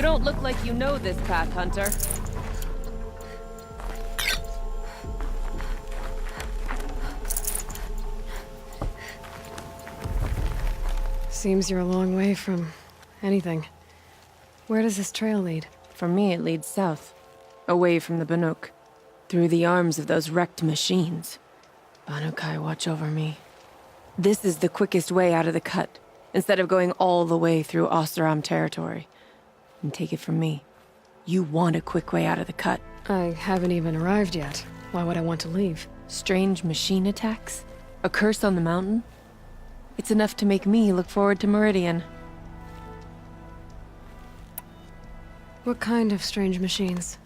don't look like you know this path, Hunter. Seems you're a long way from anything. Where does this trail lead? For me, it leads south, away from the Banuk, through the arms of those wrecked machines. Banukai watch over me. This is the quickest way out of the cut, instead of going all the way through Oseram territory. And take it from me, you want a quick way out of the cut. I haven't even arrived yet. Why would I want to leave? Strange machine attacks? A curse on the mountain? It's enough to make me look forward to Meridian. What kind of strange machines?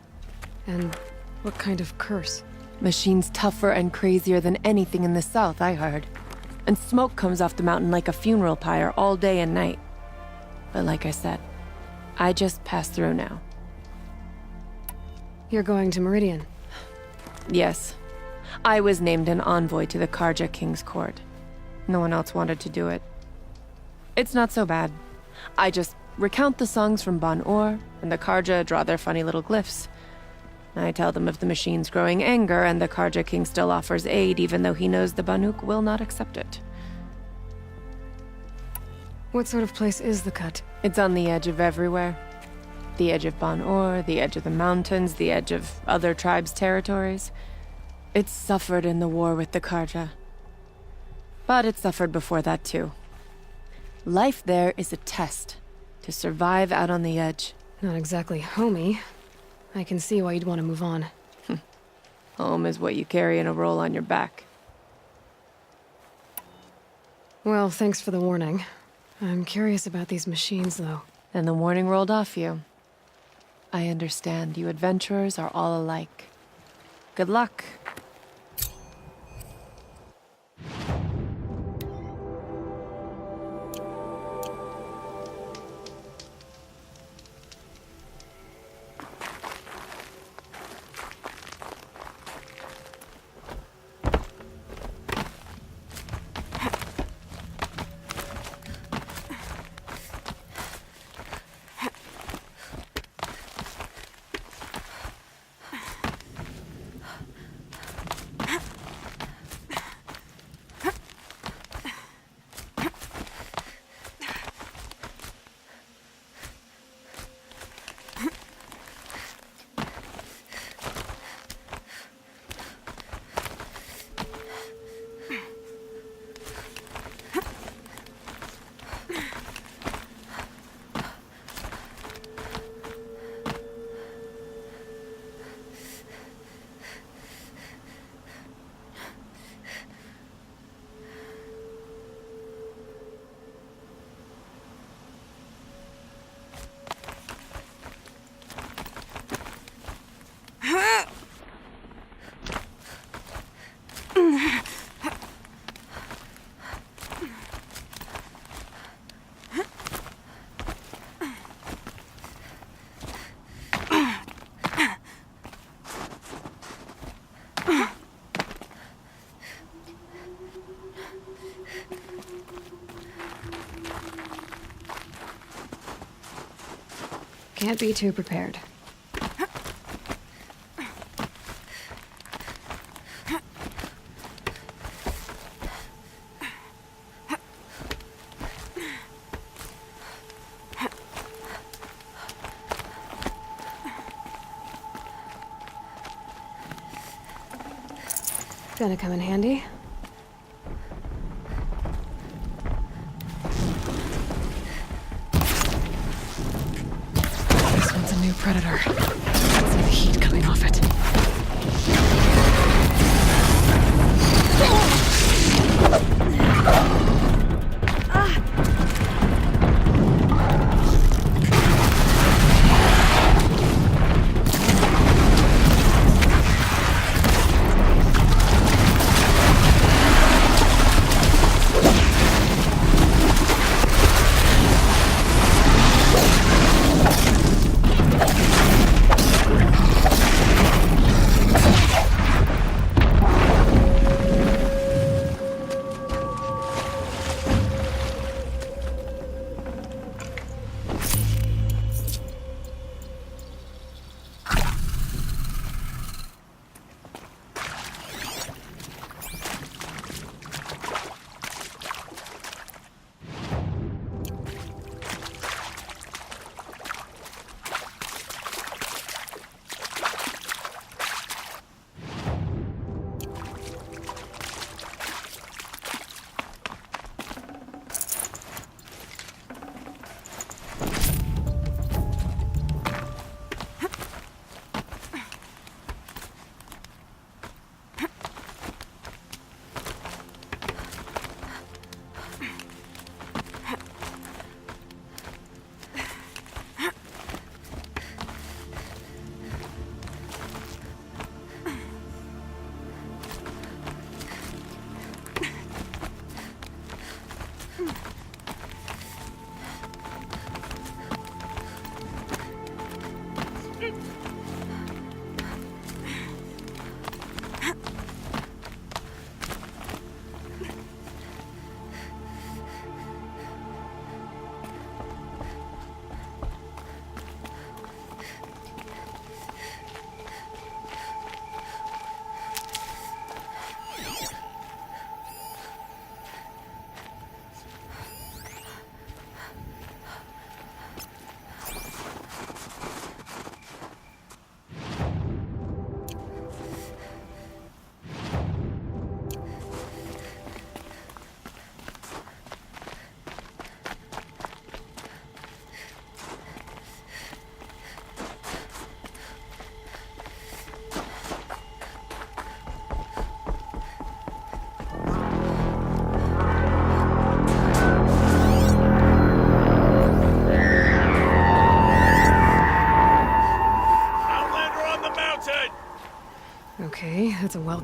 And what kind of curse? Machines tougher and crazier than anything in the south, I heard. And smoke comes off the mountain like a funeral pyre all day and night. But like I said, I just passed through now. You're going to Meridian? Yes. I was named an envoy to the Karja King's court. No one else wanted to do it. It's not so bad. I just recount the songs from Ban-Or, and the Karja draw their funny little glyphs. I tell them of the machine's growing anger, and the Karja King still offers aid even though he knows the Banuk will not accept it. What sort of place is the cut? It's on the edge of everywhere. The edge of Ban-Or, the edge of the mountains, the edge of other tribes' territories. It's suffered in the war with the Karja. But it suffered before that too. Life there is a test to survive out on the edge. Not exactly homey. I can see why you'd want to move on. Home is what you carry in a roll on your back. Well, thanks for the warning. I'm curious about these machines, though. Then the warning rolled off you. I understand you adventurers are all alike. Good luck. Can't be too prepared. Gonna come in handy. This one's a new predator. See the heat coming off it.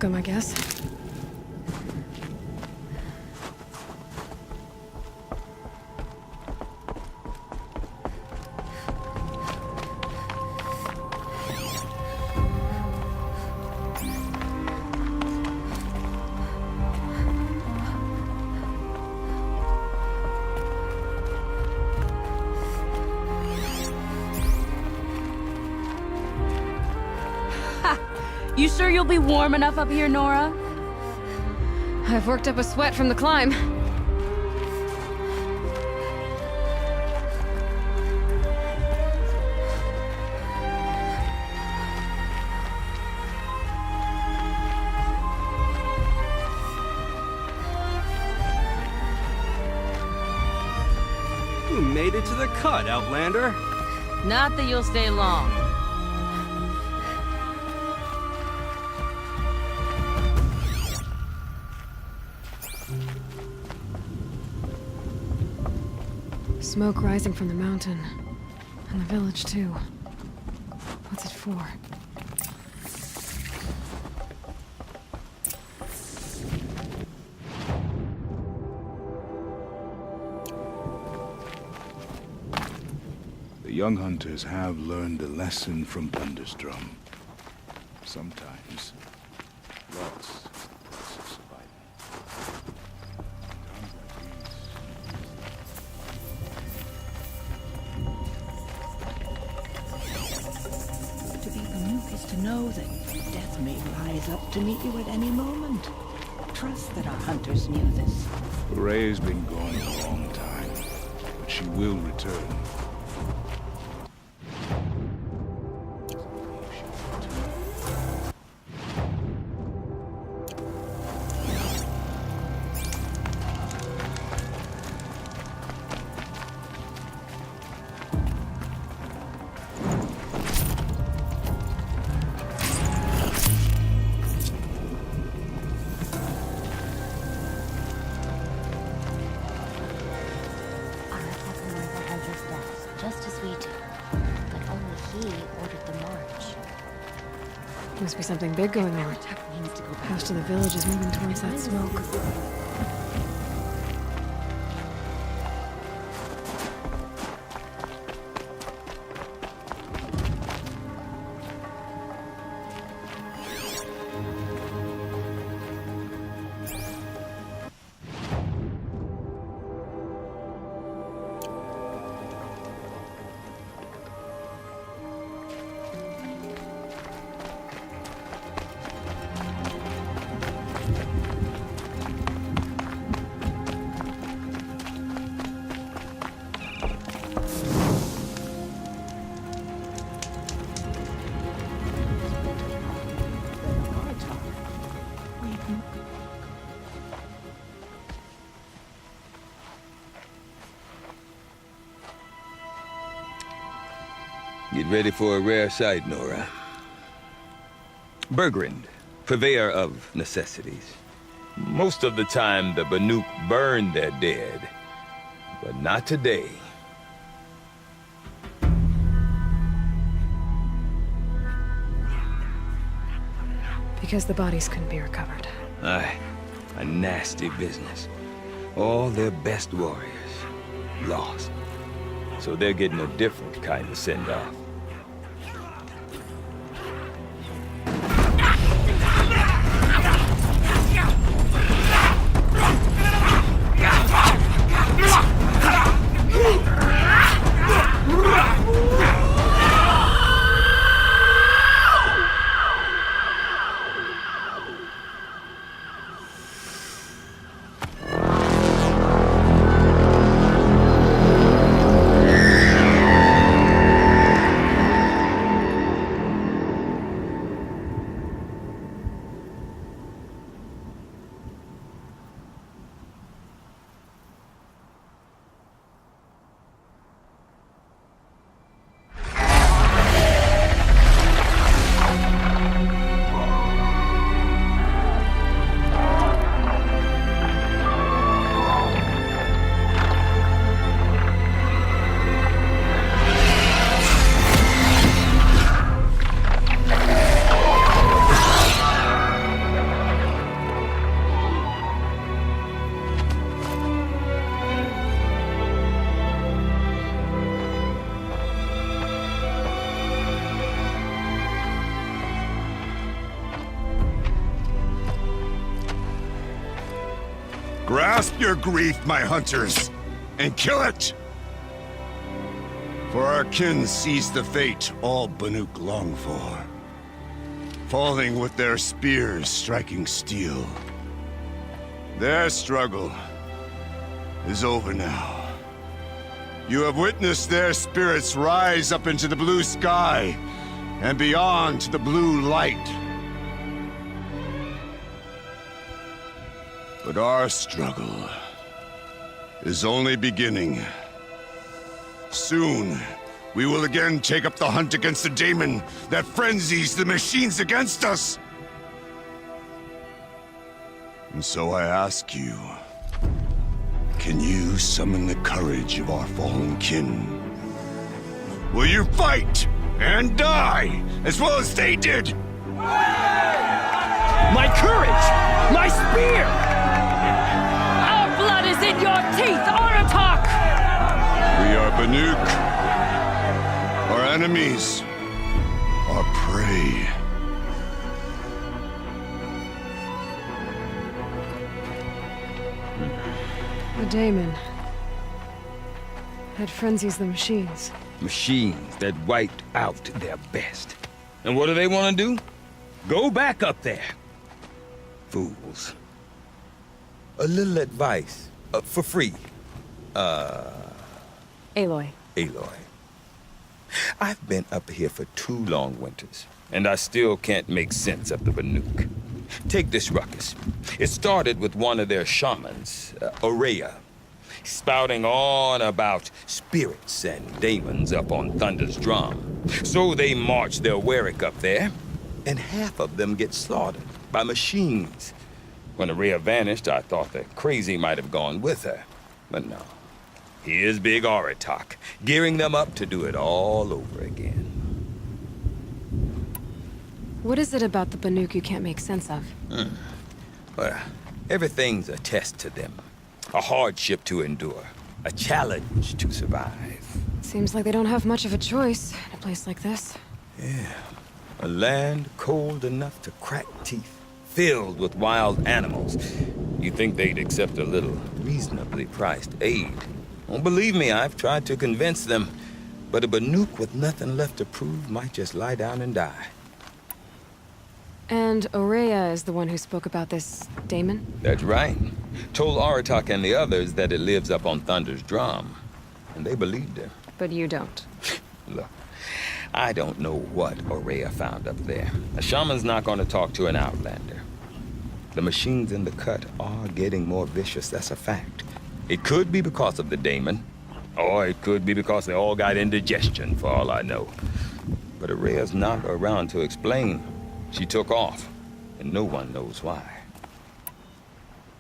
welcome, I guess. You sure you'll be warm enough up here, Nora? I've worked up a sweat from the climb. You made it to the cut, Outlander. Not that you'll stay long. Smoke rising from the mountain. And the village, too. What's it for? The young hunters have learned a lesson from Thunderstrom. Sometimes, lots of survival. Times like these. To be Banuk is to know that death may rise up to meet you at any moment. Trust that our hunters knew this. Ray's been gone a long time, but she will return. Just as we do. But only he ordered the march. Must be something big going on. Needs to go back. Most of the village is moving towards that smoke. Get ready for a rare sight, Nora. Bergrand, purveyor of necessities. Most of the time, the Banuk burn their dead, but not today. Because the bodies couldn't be recovered. Aye, a nasty business. All their best warriors lost. So they're getting a different kind of send-off. Grasp your grief, my hunters, and kill it! For our kin sees the fate all Banuk long for. Falling with their spears striking steel. Their struggle is over now. You have witnessed their spirits rise up into the blue sky and beyond to the blue light. But our struggle is only beginning. Soon, we will again take up the hunt against the daemon that frenzies the machines against us. And so I ask you, can you summon the courage of our fallen kin? Will you fight and die as well as they did? My courage! My spear! Our blood is in your teeth, Aratak! We are Banuk. Our enemies are prey. The daemon. That frenzies the machines. Machines that wiped out their best. And what do they want to do? Go back up there. Fools. A little advice. For free. Aloy. Aloy. I've been up here for 2 long winters, and I still can't make sense of the Banuk. Take this ruckus. It started with one of their shamans, Aurea, spouting on about spirits and demons up on Thunder's drum. So they march their Warwick up there, and half of them get slaughtered by machines. When Aurea vanished, I thought the crazy might have gone with her, but no. Here's Big Aratak, gearing them up to do it all over again. What is it about the Banuk you can't make sense of? Well, everything's a test to them. A hardship to endure. A challenge to survive. Seems like they don't have much of a choice in a place like this. Yeah. A land cold enough to crack teeth. Filled with wild animals. You'd think they'd accept a little reasonably priced aid. Well, believe me, I've tried to convince them. But a Banuk with nothing left to prove might just lie down and die. And Aurea is the one who spoke about this daemon? That's right. Told Aratak and the others that it lives up on Thunder's drum. And they believed her. But you don't. Look, I don't know what Aurea found up there. A shaman's not going to talk to an outlander. The machines in the cut are getting more vicious, that's a fact. It could be because of the daemon, or it could be because they all got indigestion, for all I know. But Aurea's not around to explain. She took off, and no one knows why.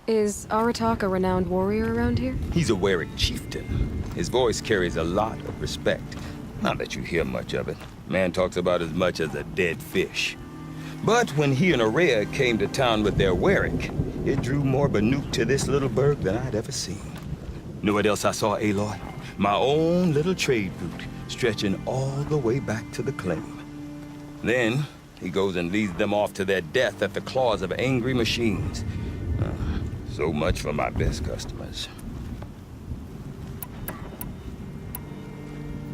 Is Aratak a renowned warrior around here? He's a Warwick chieftain. His voice carries a lot of respect. Not that you hear much of it. Man talks about as much as a dead fish. But when he and Aurea came to town with their Warwick, it drew more Banuk to this little burg than I'd ever seen. Know what else I saw, Aloy? My own little trade route, stretching all the way back to the claim. Then, he goes and leads them off to their death at the claws of angry machines. So much for my best customers.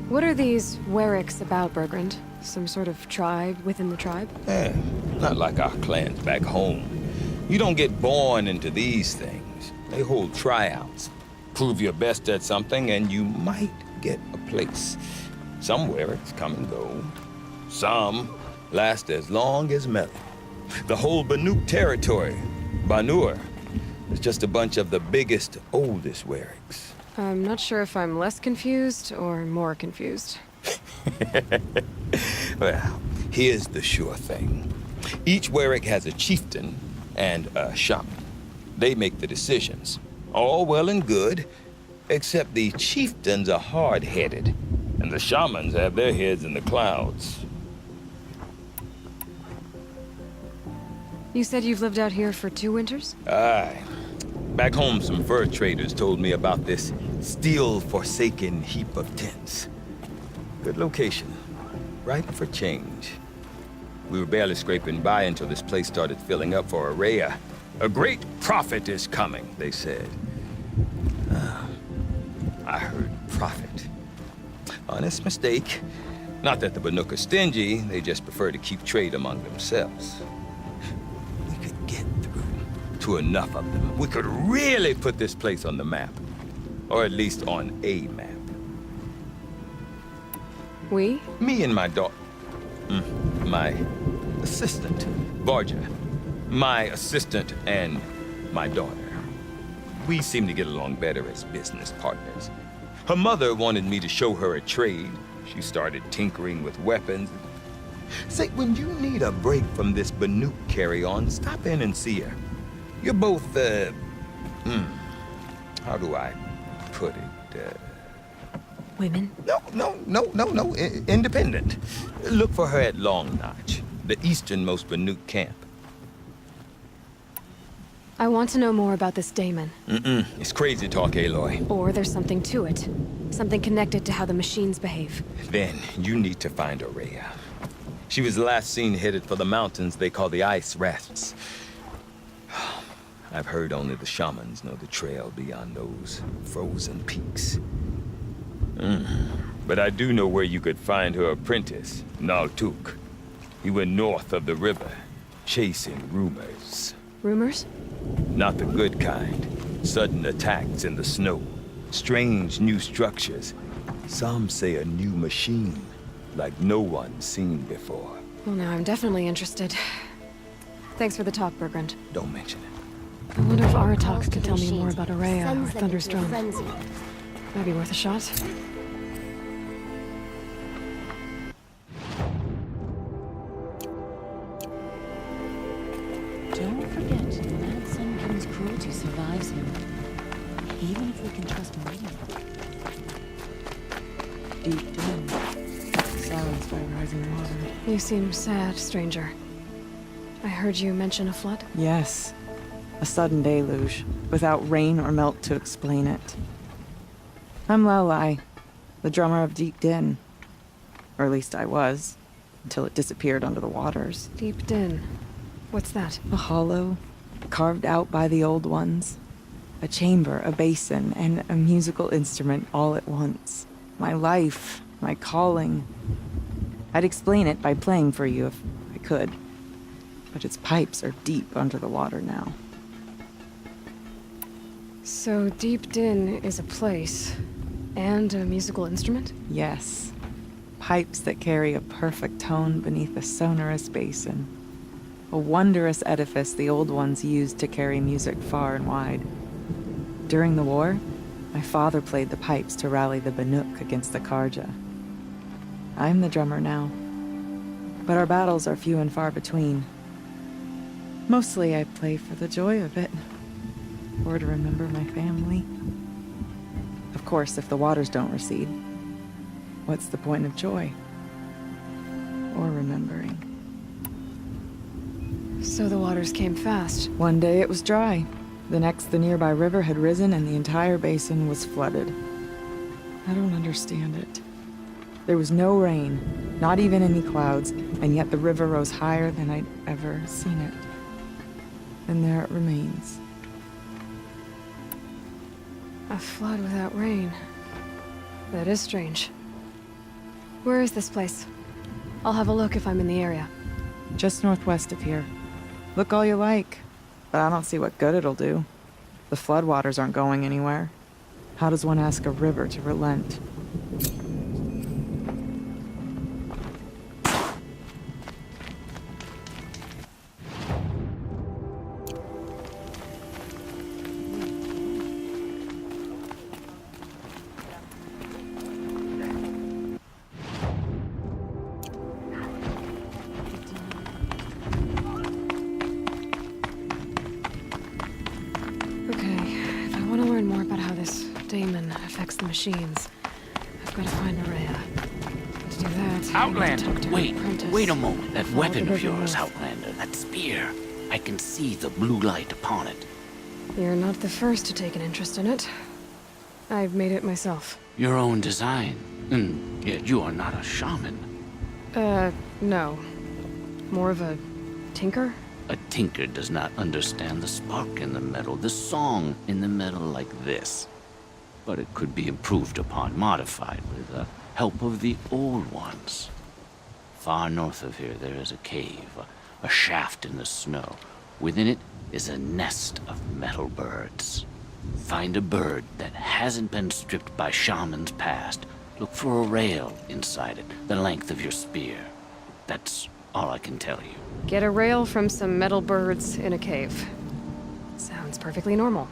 What are these Warwicks about, Bergrand? Some sort of tribe within the tribe? Not like our clans back home. You don't get born into these things. They hold tryouts. Prove your best at something and you might get a place. Some Warwicks come and go. Some last as long as Melon. The whole Banuk territory, Banur, is just a bunch of the biggest, oldest Warwicks. I'm not sure if I'm less confused or more confused. Well, here's the sure thing. Each Warwick has a chieftain and a shaman. They make the decisions. All well and good, except the chieftains are hard-headed, and the shamans have their heads in the clouds. You said you've lived out here for 2 winters? Aye. Back home, some fur traders told me about this steel-forsaken heap of tents. Good location. Ripe for change. We were barely scraping by until this place started filling up for Aurea. A great prophet is coming, they said. I heard prophet. Honest mistake. Not that the Banuk are stingy, they just prefer to keep trade among themselves. We could get through to enough of them. We could really put this place on the map. Or at least on a map. We? Me and my daughter. My assistant, Varja. My assistant and my daughter. We seem to get along better as business partners. Her mother wanted me to show her a trade. She started tinkering with weapons. Say, when you need a break from this Banuk carry-on, stop in and see her. You're both, how do I put it? Women? No. Independent. Look for her at Long Notch, the easternmost Banuk camp. I want to know more about this daemon. It's crazy talk, Aloy. Or there's something to it. Something connected to how the machines behave. Then you need to find Aurea. She was last seen headed for the mountains they call the Ice Rafts. I've heard only the shamans know the trail beyond those frozen peaks. But I do know where you could find her apprentice, Naltuk. He went north of the river, chasing rumors. Rumors? Not the good kind. Sudden attacks in the snow. Strange new structures. Some say a new machine, like no one's seen before. Well, now I'm definitely interested. Thanks for the talk, Bergrand. Don't mention it. I wonder if Aratox could tell me more about Aurea or Thunderstone. That'd be worth a shot. Don't forget, the Mad Sun King's cruelty survives him. Even if we can trust me. Deep down. Silence by rising water. You seem sad, stranger. I heard you mention a flood? Yes. A sudden deluge, without rain or melt to explain it. I'm Lelai, the drummer of Deep Din. Or at least I was, until it disappeared under the waters. Deep Din. What's that? A hollow, carved out by the old ones. A chamber, a basin, and a musical instrument all at once. My life, my calling. I'd explain it by playing for you if I could. But its pipes are deep under the water now. So Deep Din is a place, and a musical instrument? Yes. Pipes that carry a perfect tone beneath a sonorous basin. A wondrous edifice the old ones used to carry music far and wide. During the war, my father played the pipes to rally the Banuk against the Karja. I'm the drummer now, but our battles are few and far between. Mostly I play for the joy of it, or to remember my family. Of course, if the waters don't recede, what's the point of joy? Or remembering? So the waters came fast. One day it was dry. The next, the nearby river had risen and the entire basin was flooded. I don't understand it. There was no rain, not even any clouds, and yet the river rose higher than I'd ever seen it. And there it remains. A flood without rain. That is strange. Where is this place? I'll have a look if I'm in the area. Just northwest of here. Look all you like, but I don't see what good it'll do. The floodwaters aren't going anywhere. How does one ask a river to relent? The machines. I've got to find Aurea. To do that, Outlander, wait a moment. That Follow weapon the of river yours, north. Outlander, that spear. I can see the blue light upon it. You're not the first to take an interest in it. I've made it myself. Your own design. And yet you are not a shaman. No. More of a tinker? A tinker does not understand the spark in the metal, the song in the metal like this. But it could be improved upon, modified with the help of the old ones. Far north of here, there is a cave, a shaft in the snow. Within it is a nest of metal birds. Find a bird that hasn't been stripped by shamans past. Look for a rail inside it, the length of your spear. That's all I can tell you. Get a rail from some metal birds in a cave. Sounds perfectly normal.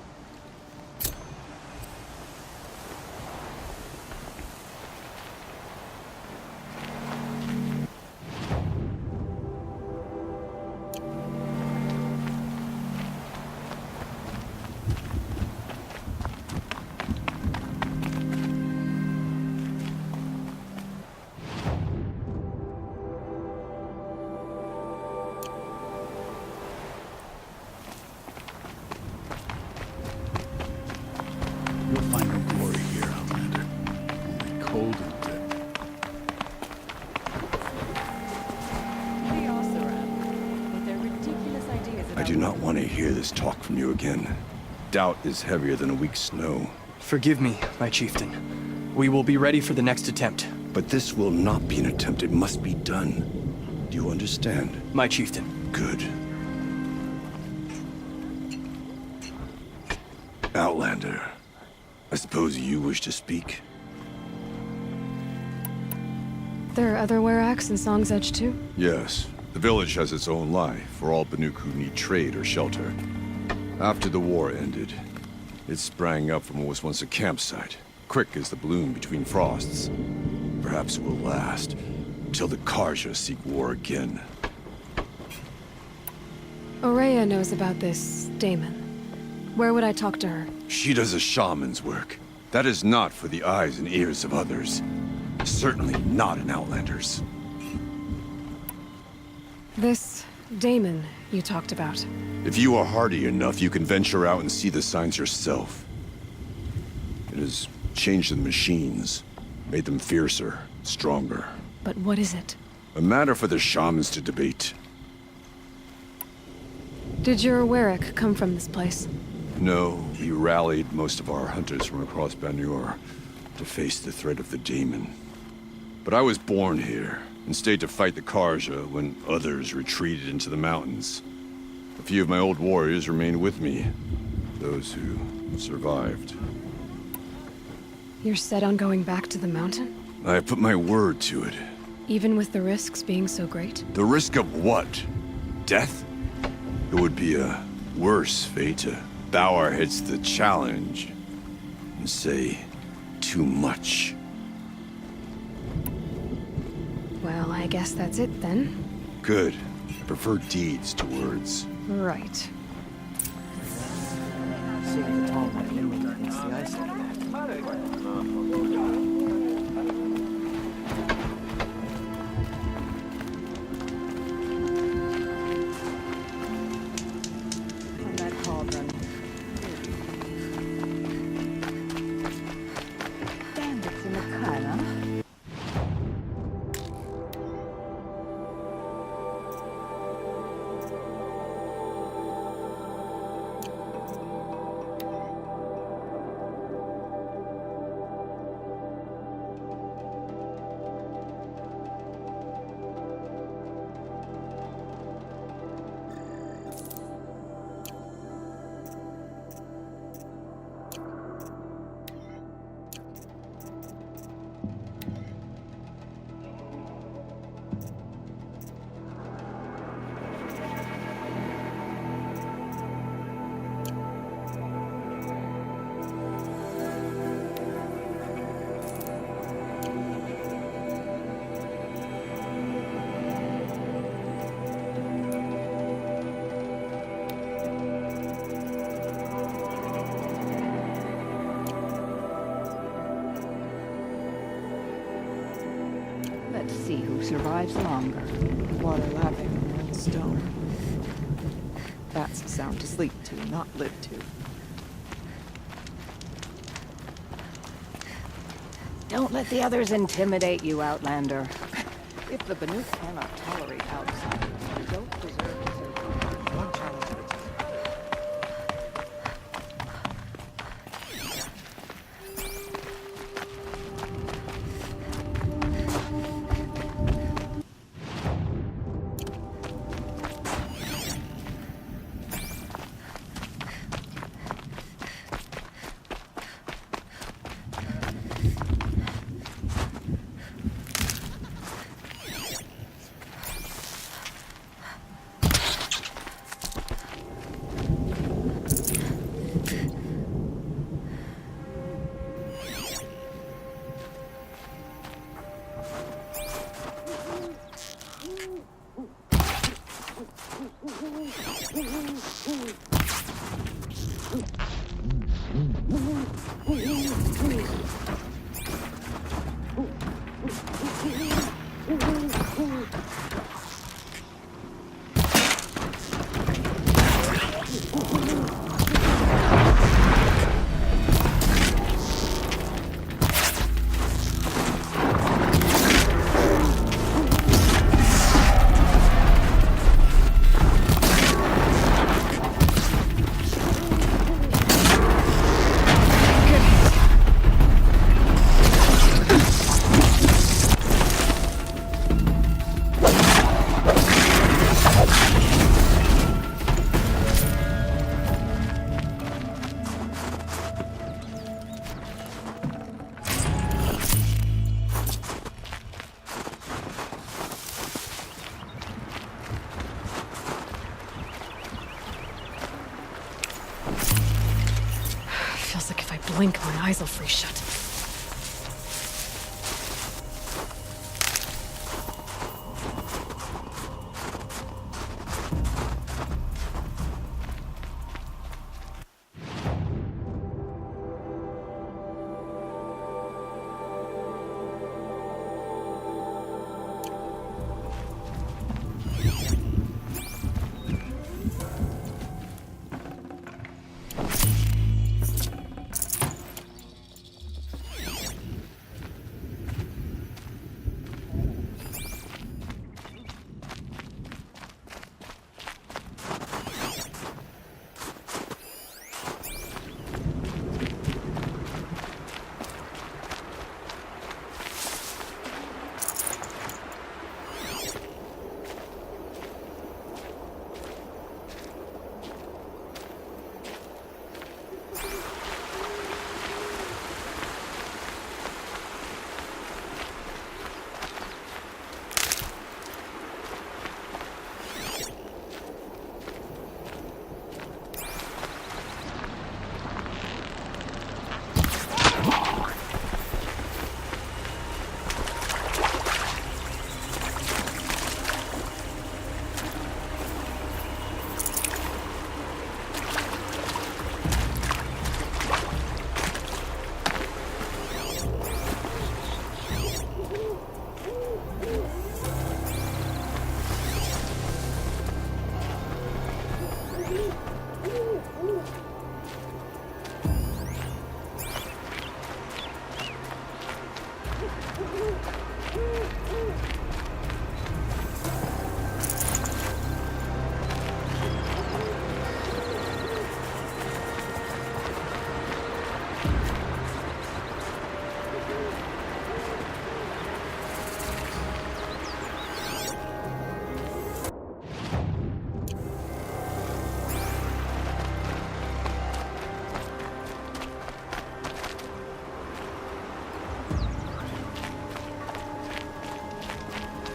You'll find no glory here, Outlander. Only cold and dead. They also ran with their ridiculous ideas about I do not want to hear this talk from you again. Doubt is heavier than a week's snow. Forgive me, my chieftain. We will be ready for the next attempt. But this will not be an attempt. It must be done. Do you understand? My chieftain. Good. Outlander, I suppose you wish to speak? There are other Weraks in Song's Edge too? Yes. The village has its own life for all Banuk who need trade or shelter. After the war ended, it sprang up from what was once a campsite, quick as the bloom between frosts. Perhaps it will last, until the Karja seek war again. Aurea knows about this Damon. Where would I talk to her? She does a shaman's work. That is not for the eyes and ears of others. Certainly not an Outlander's. This Damon you talked about. If you are hardy enough, you can venture out and see the signs yourself. It has changed the machines, made them fiercer, stronger. But what is it? A matter for the shamans to debate. Did your Werak come from this place? No, we rallied most of our hunters from across Banur to face the threat of the Daemon. But I was born here, and stayed to fight the Karja when others retreated into the mountains. A few of my old warriors remained with me, those who survived. You're set on going back to the mountain? I have put my word to it. Even with the risks being so great? The risk of what? Death? It would be a worse fate to bow our heads to the challenge and say too much. Well, I guess that's it then. Good. I prefer deeds to words. Right. See the tall one against the ice. On that cauldron. Bandits in the cut, huh? Let's see who survives longer. Water lapping on red stone. That's a sound to sleep to, not live to. Don't let the others intimidate you, Outlander. If the Banuk cannot tolerate outsiders, they don't deserve to serve. If I blink, my eyes will freeze shut.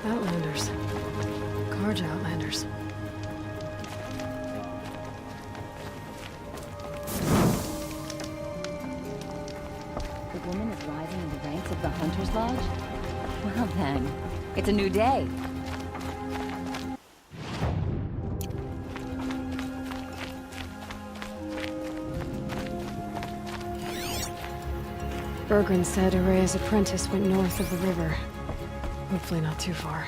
Outlanders. Carja Outlanders. The woman is rising in the ranks of the Hunter's Lodge? Well then, it's a new day. Bergren said Araya's apprentice went north of the river. Hopefully not too far.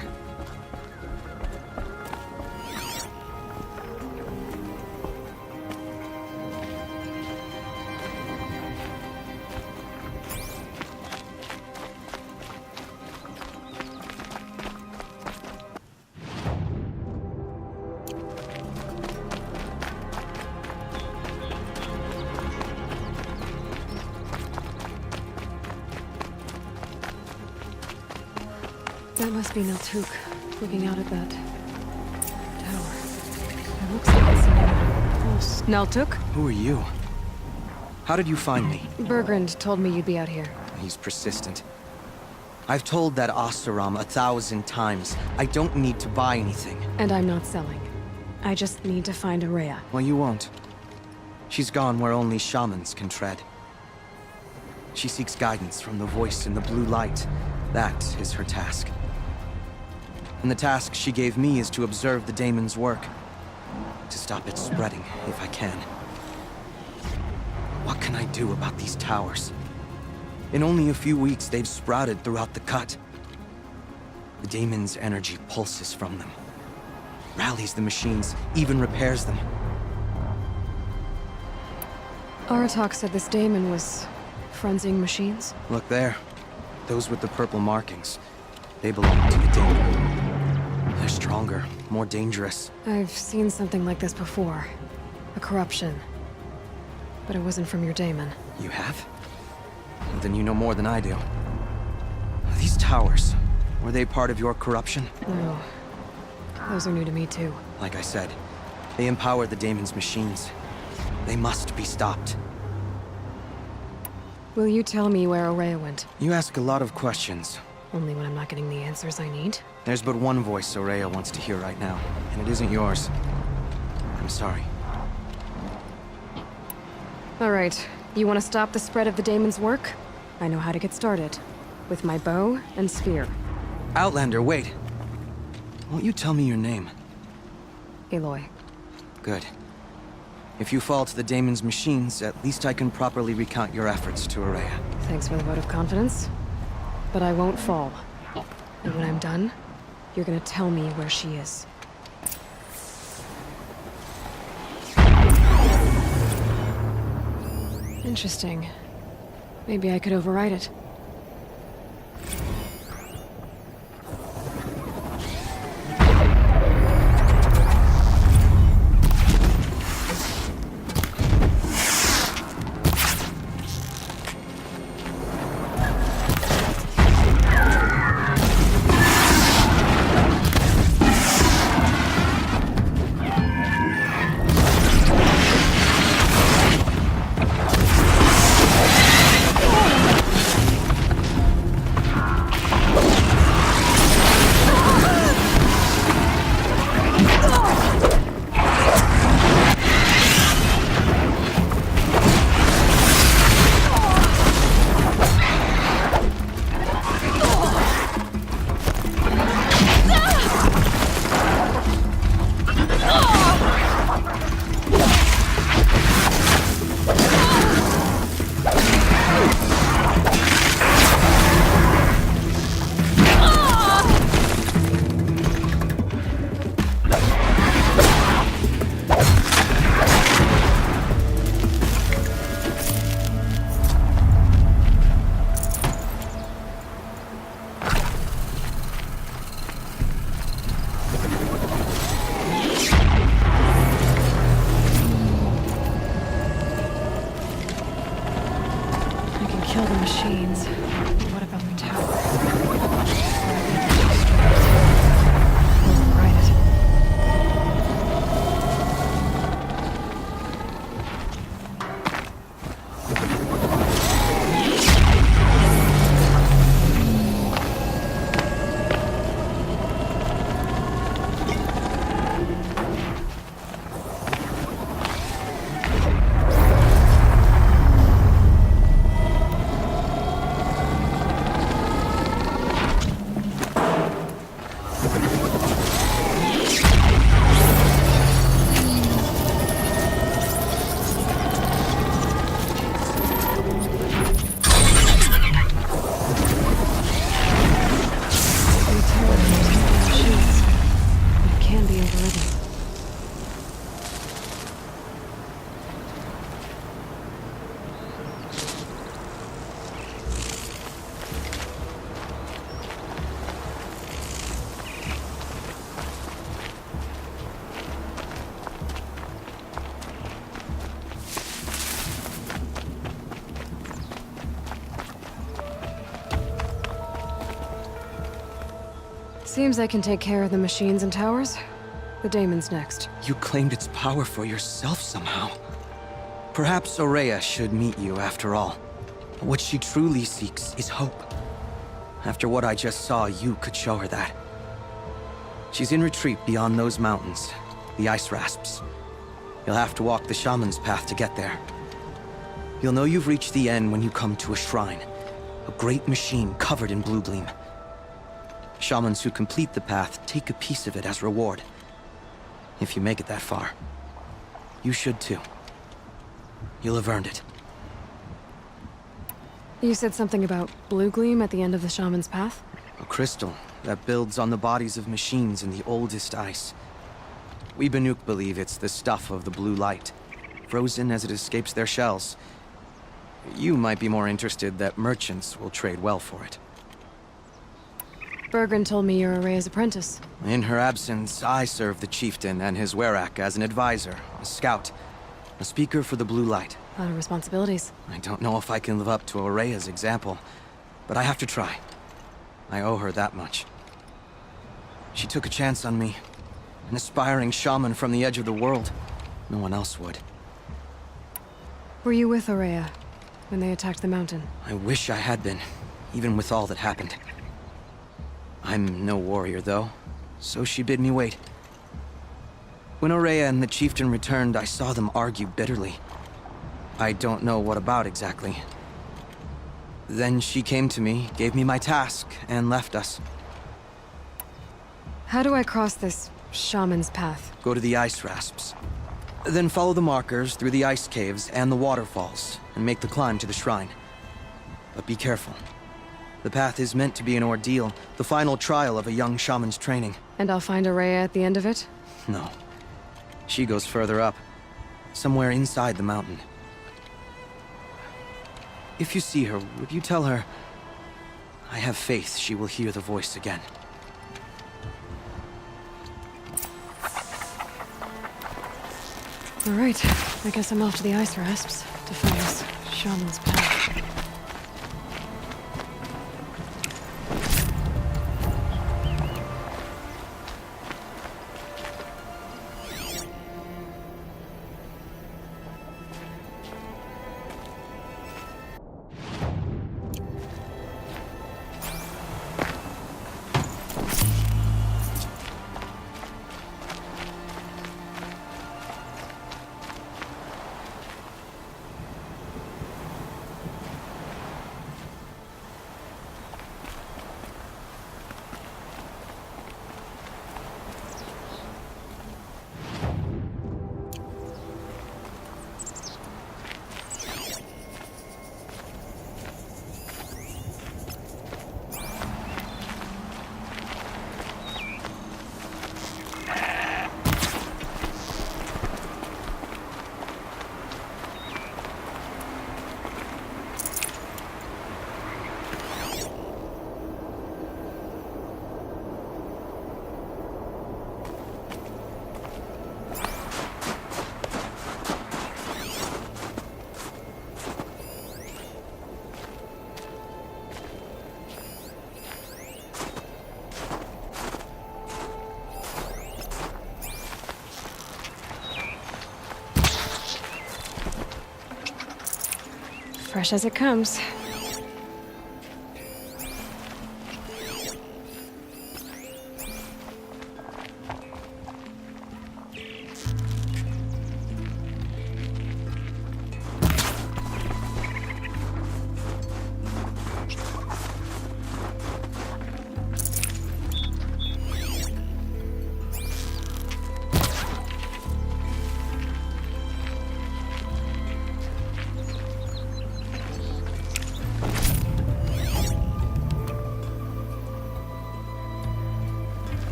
That must be Naltuk, looking out at that tower. It looks like it's close. Naltuk? Who are you? How did you find me? Bergrand told me you'd be out here. He's persistent. I've told that Oseram 1,000 times. I don't need to buy anything. And I'm not selling. I just need to find Araya. Well, you won't. She's gone where only shamans can tread. She seeks guidance from the voice in the blue light. That is her task. And the task she gave me is to observe the daemon's work. To stop it spreading, if I can. What can I do about these towers? In only a few weeks, they've sprouted throughout the cut. The daemon's energy pulses from them. Rallies the machines, even repairs them. Aratak said this daemon was frenzying machines. Look there. Those with the purple markings. They belong to the daemon. They're stronger, more dangerous. I've seen something like this before. A corruption. But it wasn't from your daemon. You have? Well, then you know more than I do. These towers, were they part of your corruption? No. Those are new to me too. Like I said, they empower the daemon's machines. They must be stopped. Will you tell me where Araya went? You ask a lot of questions. Only when I'm not getting the answers I need? There's but one voice Araya wants to hear right now, and it isn't yours. I'm sorry. All right. You want to stop the spread of the daemon's work? I know how to get started. With my bow and spear. Outlander, wait. Won't you tell me your name? Aloy. Good. If you fall to the daemon's machines, at least I can properly recount your efforts to Aurea. Thanks for the vote of confidence. But I won't fall. And when I'm done, you're gonna tell me where she is. Interesting. Maybe I could override it. Kill the machines. What about the tower? Override it. Seems I can take care of the machines and towers. The daemon's next. You claimed its power for yourself somehow. Perhaps Aurea should meet you after all. What she truly seeks is hope. After what I just saw, you could show her that. She's in retreat beyond those mountains, the ice rasps. You'll have to walk the shaman's path to get there. You'll know you've reached the end when you come to a shrine. A great machine covered in blue gleam. Shamans who complete the path take a piece of it as reward. If you make it that far. You should too. You'll have earned it. You said something about blue gleam at the end of the shaman's path? A crystal that builds on the bodies of machines in the oldest ice. We Banuk believe it's the stuff of the blue light, frozen as it escapes their shells. You might be more interested that merchants will trade well for it. Bergren told me you're Aurea's apprentice. In her absence, I serve the chieftain and his werak as an advisor, a scout, a speaker for the blue light. A lot of responsibilities. I don't know if I can live up to Aurea's example, but I have to try. I owe her that much. She took a chance on me. An aspiring shaman from the edge of the world. No one else would. Were you with Aurea when they attacked the mountain? I wish I had been, even with all that happened. I'm no warrior, though, so she bid me wait. When Aurea and the chieftain returned, I saw them argue bitterly. I don't know what about exactly. Then she came to me, gave me my task, and left us. How do I cross this shaman's path? Go to the ice rasps. Then follow the markers through the ice caves and the waterfalls, and make the climb to the shrine. But be careful. The path is meant to be an ordeal, the final trial of a young shaman's training. And I'll find Araya at the end of it? No. She goes further up. Somewhere inside the mountain. If you see her, would you tell her... I have faith she will hear the voice again. All right, I guess I'm off to the ice rasps to find this shaman's path. Fresh as it comes.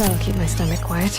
That'll keep my stomach quiet.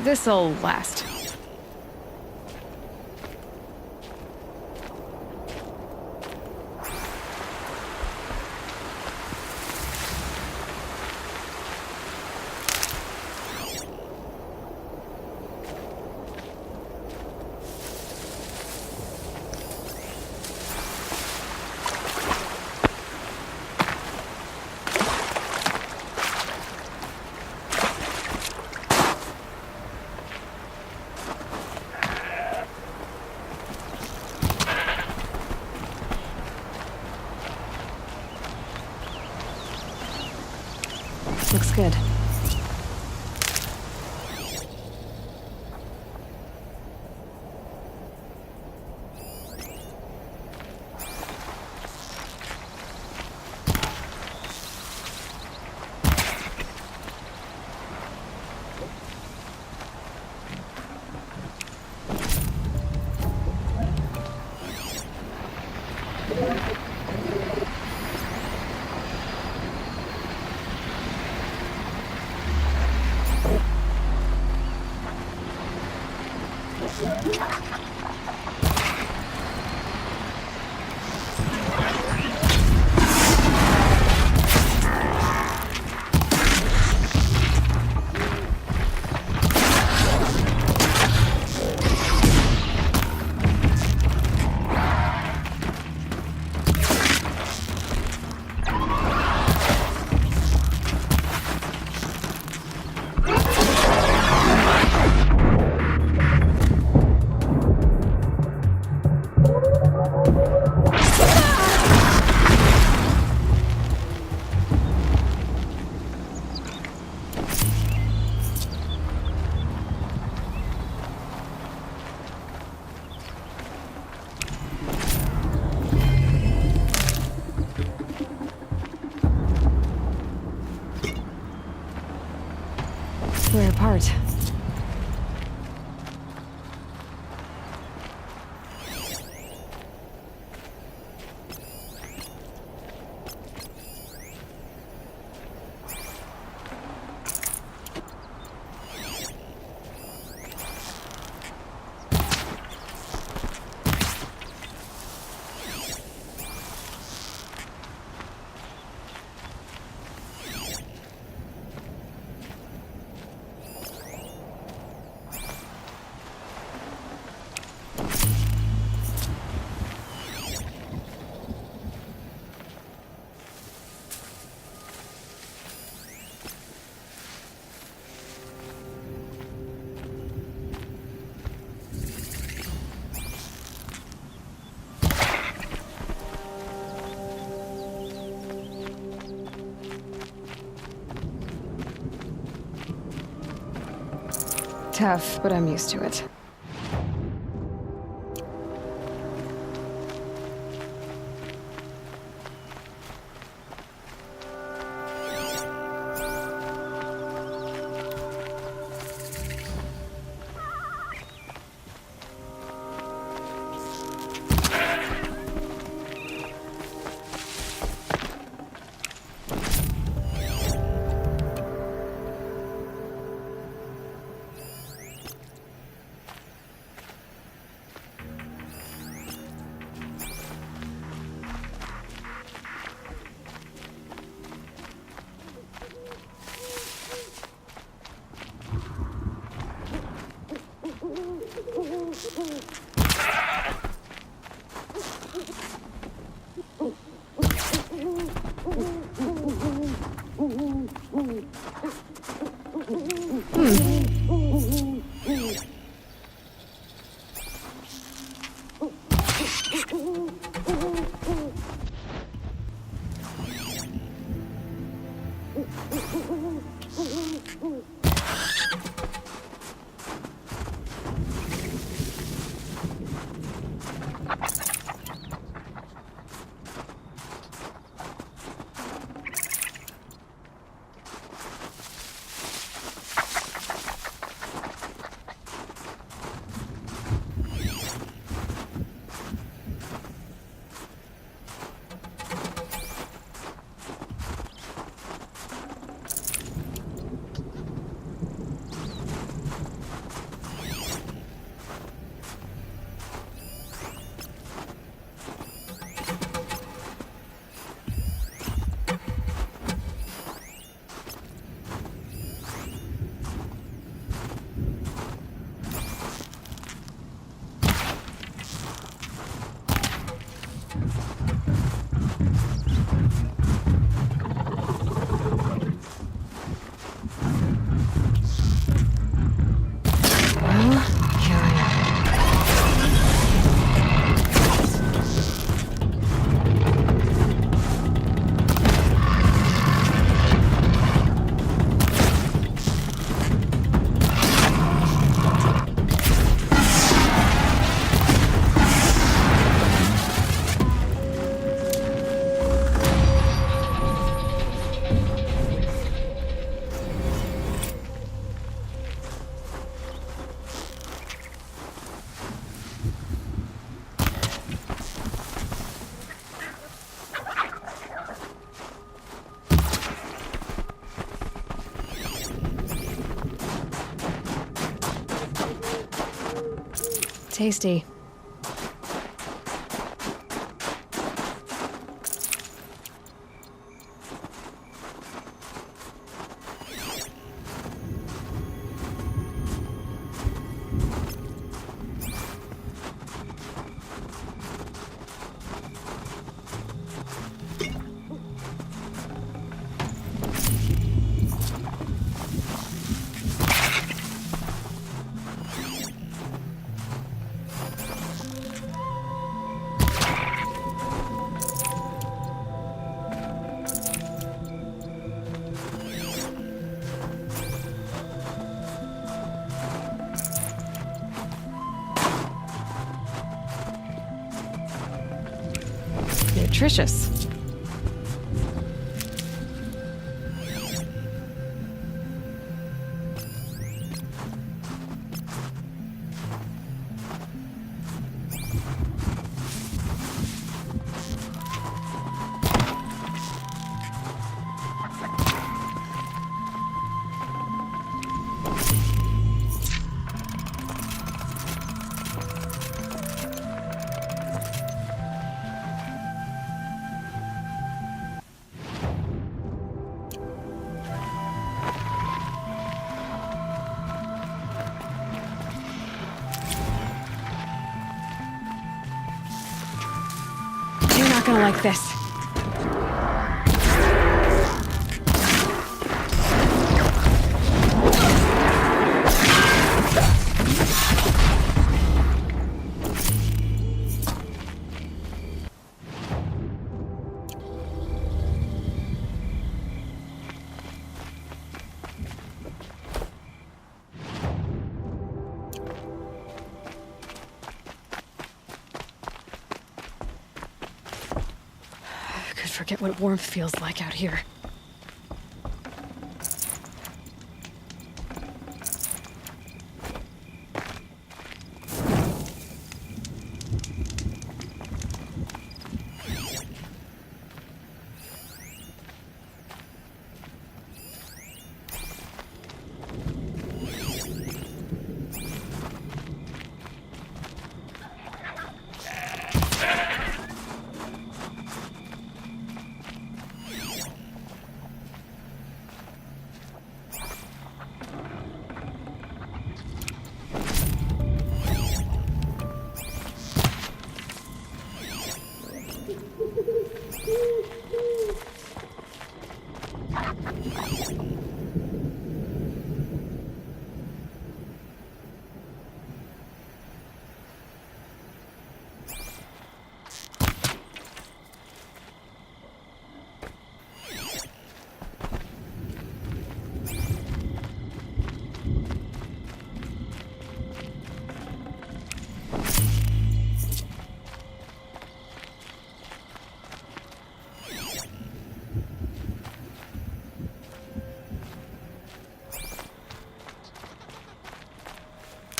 This'll last. Looks good. apart. Tough, but I'm used to it. Tasty. Nutritious. gonna like this. Forget what warmth feels like out here.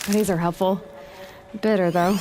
These are helpful. Bitter, though.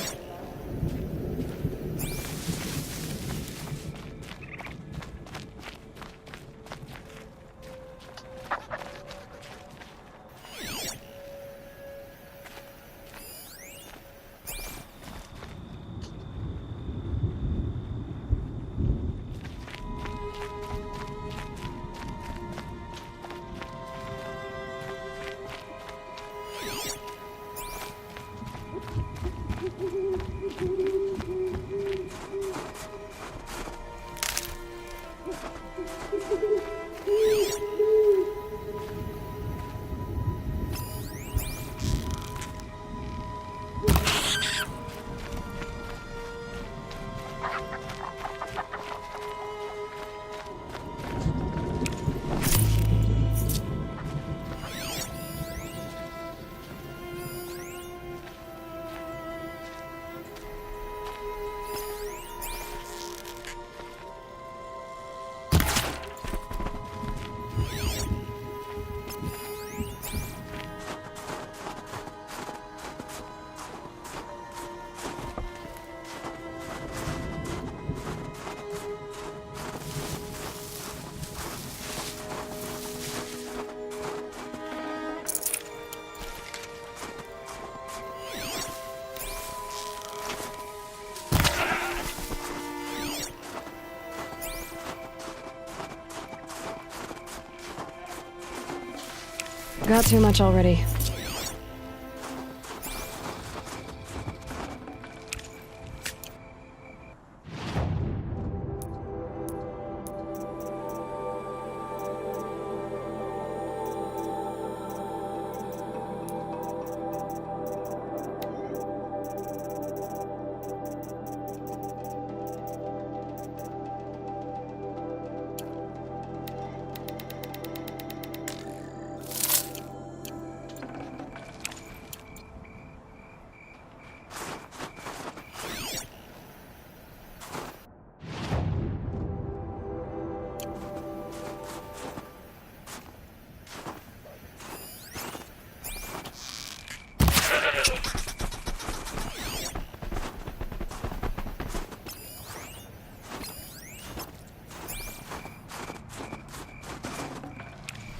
Got too much already.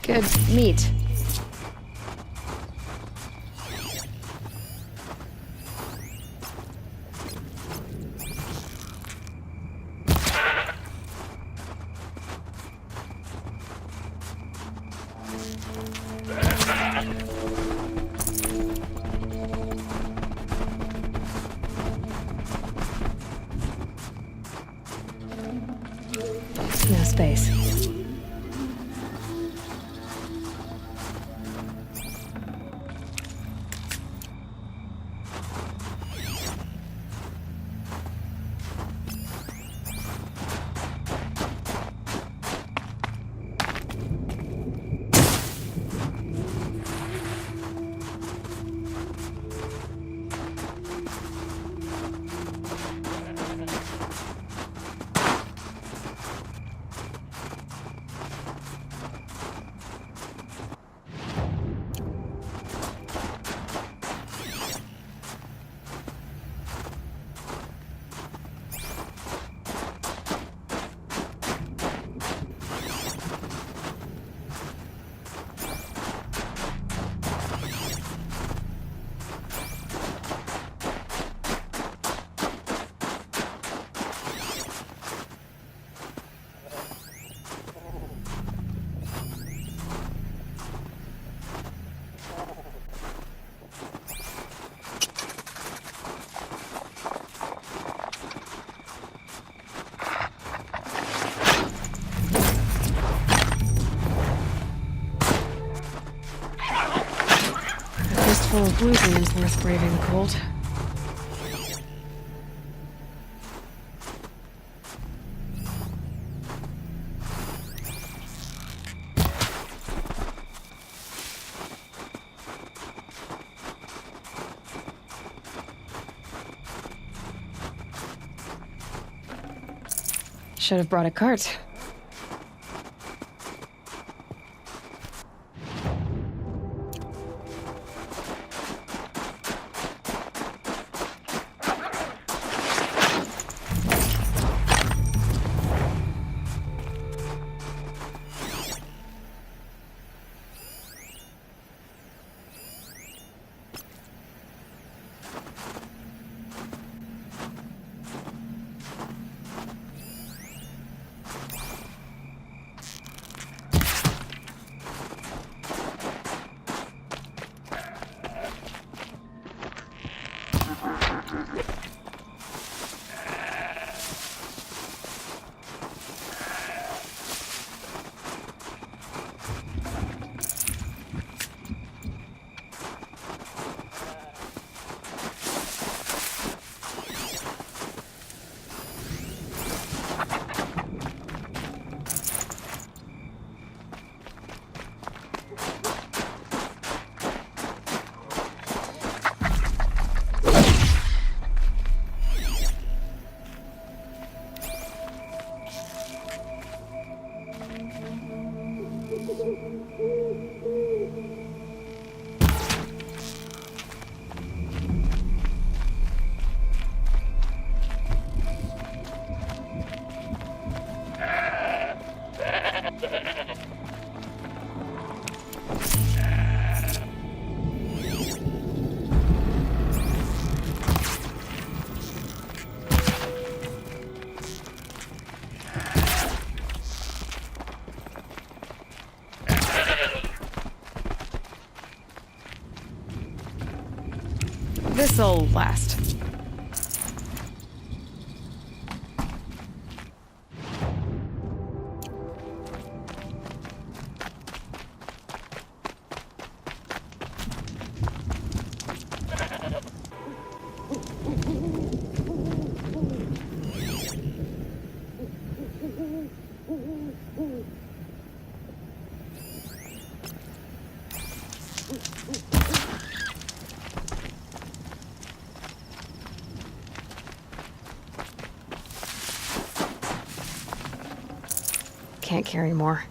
Good meat. space. Full of blue beams worth braving the cold. Should have brought a cart. This'll last. Can't carry more.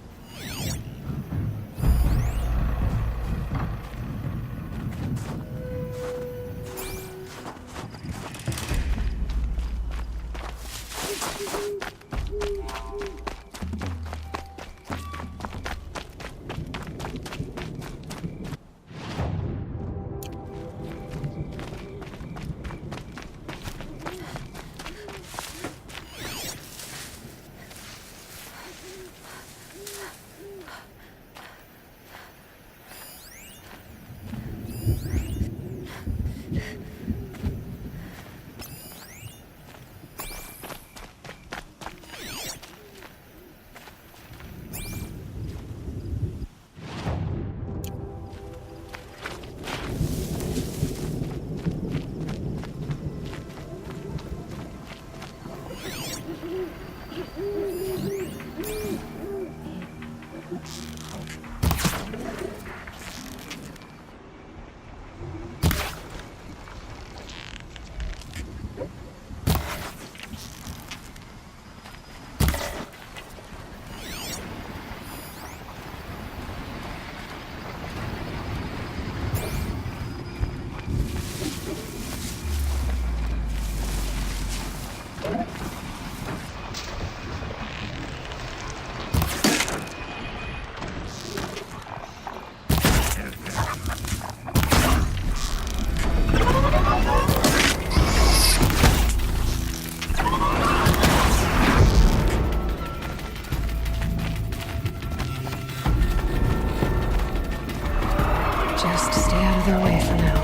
Either way for now.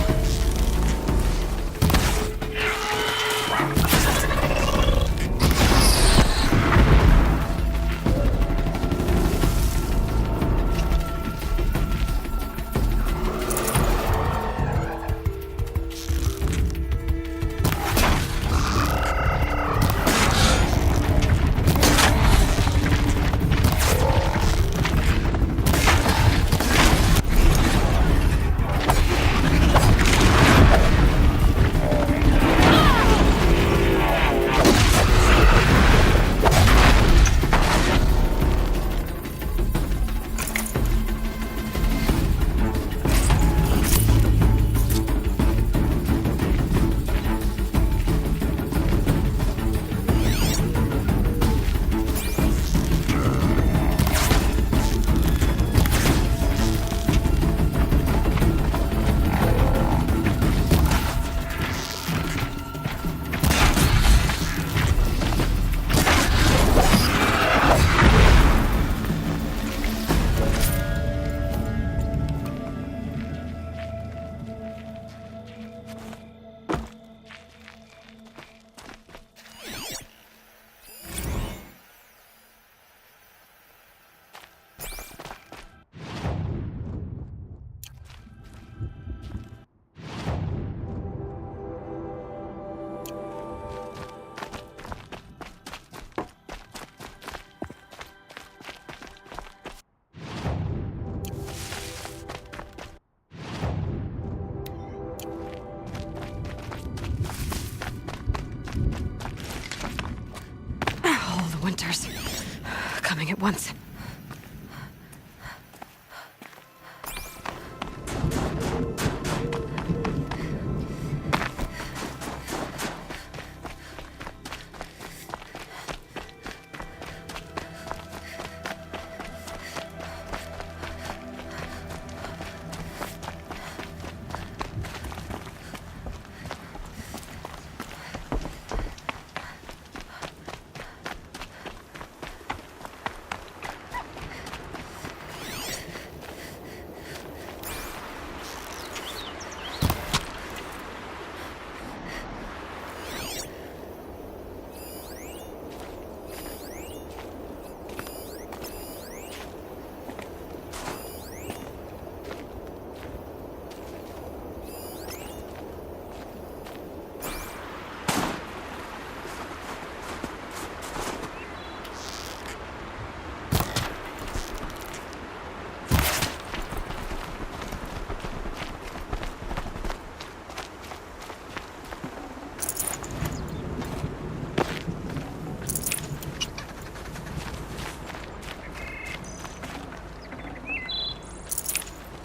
Winters. Coming at once.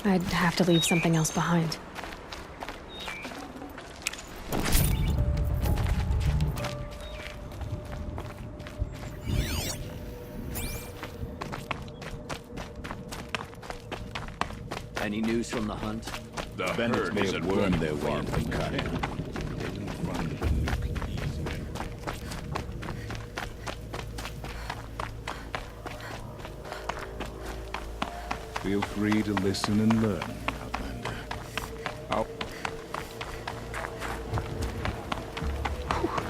I'd have to leave something else behind. Any news from the hunt? The bandits may have wormed their way into the cut. Feel free to listen and learn, Outlander.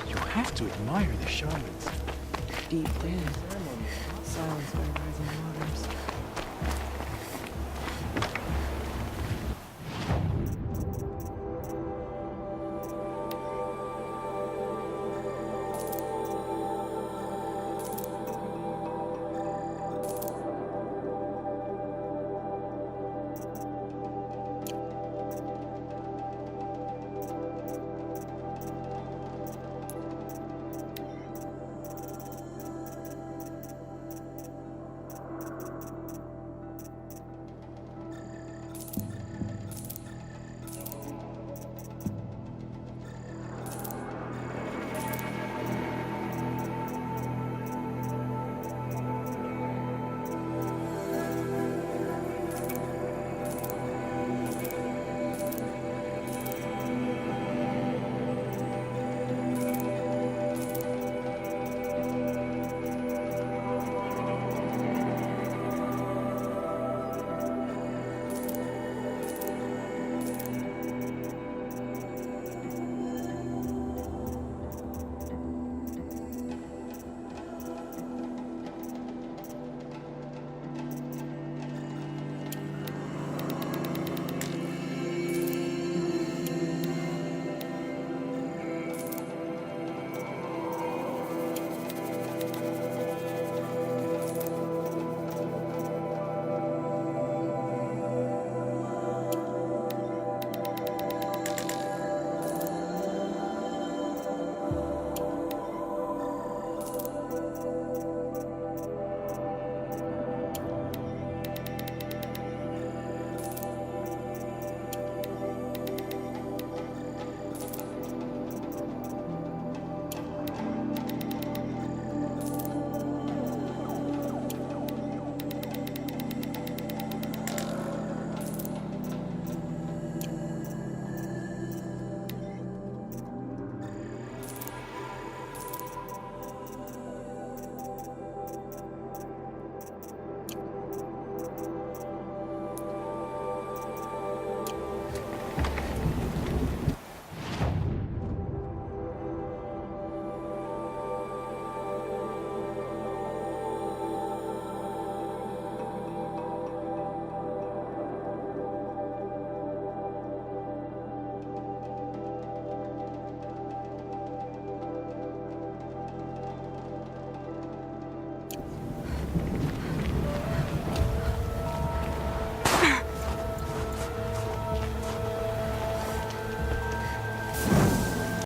You have to admire the shamans. Deep in. Silence by rising waters.